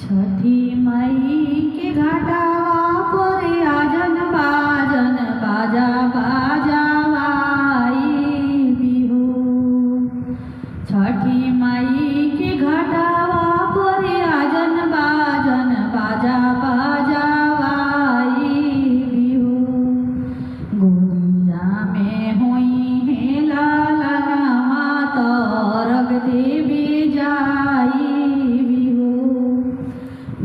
छठी माई के घाटावा पर आजन बाजन बाजा बाजावाई बिहू। छठी माई के घाटावा पर आजन बाजन बाजा बाजावाई बिहू। गोदिया में होई है लाला माता रग देवी जाई बिहू।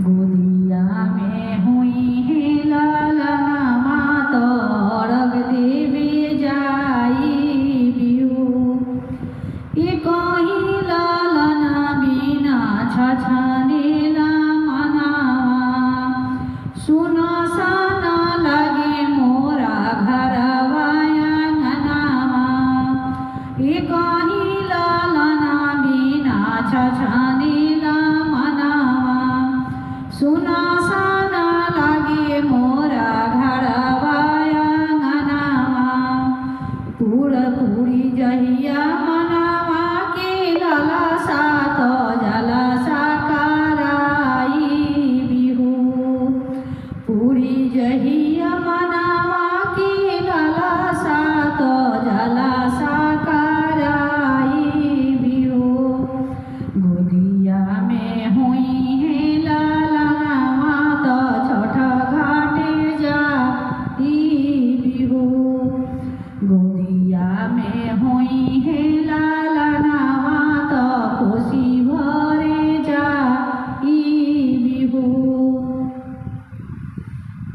गोदिया में हुई है लाला माता रग देवी जाई बिहू। ये कहीं लालना बिना छछनेला मनावा सुना साना लगे मोरा घरवा आंगनवा। ये कहीं लालना बिना छछनेला मनावा सुना साना लागे मोरा घरवा आंगनवा। पूरी जहिया मनवा के लाला सात जला साकाराई बिहू। पूरी जहिया मनवा के लाला सात जला साकाराई बिहू। गोदिया में हुई है लाला माता छठ घाटे जाई बिहू। गोदिया में हुई है लाला माता कोसी भरे जाई बिहू।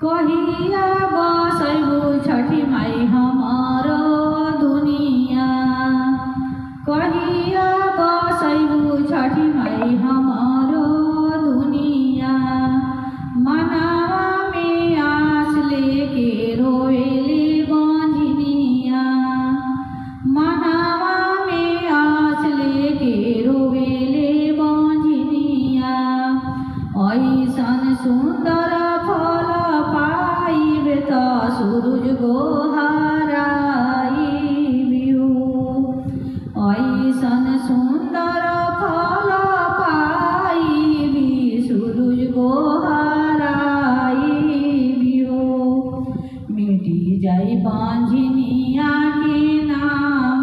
कहिया बसैबू छठी माई हमारो दुनिया। कहिया बसैबू छठी माई हमारो दुनिया। मनवा में आस लेके रोएले बंझनिया। मनवा में आस लेके रोएले बंझनिया। ऐसन सुंदर फल पाइबे त सूरज गोहाराई बिहू। ऐसन सुंदर फल पाइबी सूरज गोहाराई बिहू। मिटी जाई बंझनिया के नाम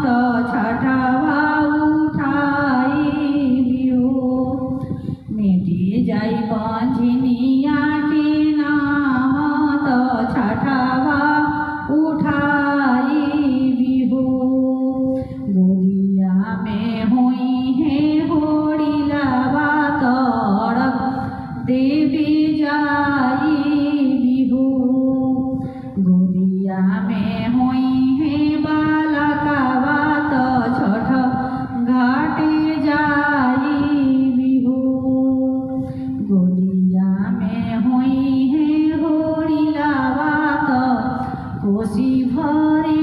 त छठवा उठाई बिहू। मिटी जाई बंझनिया के नाम त छठवा उठाई बिहू। गोदिया में हुई है होड़ी लावा तरक देवी जाई बिहू। गोदिया में हुई है बालकवा त छठ घाटे जाई बिहू। गोदिया में हुई है होड़ी लावा त कोसी भरे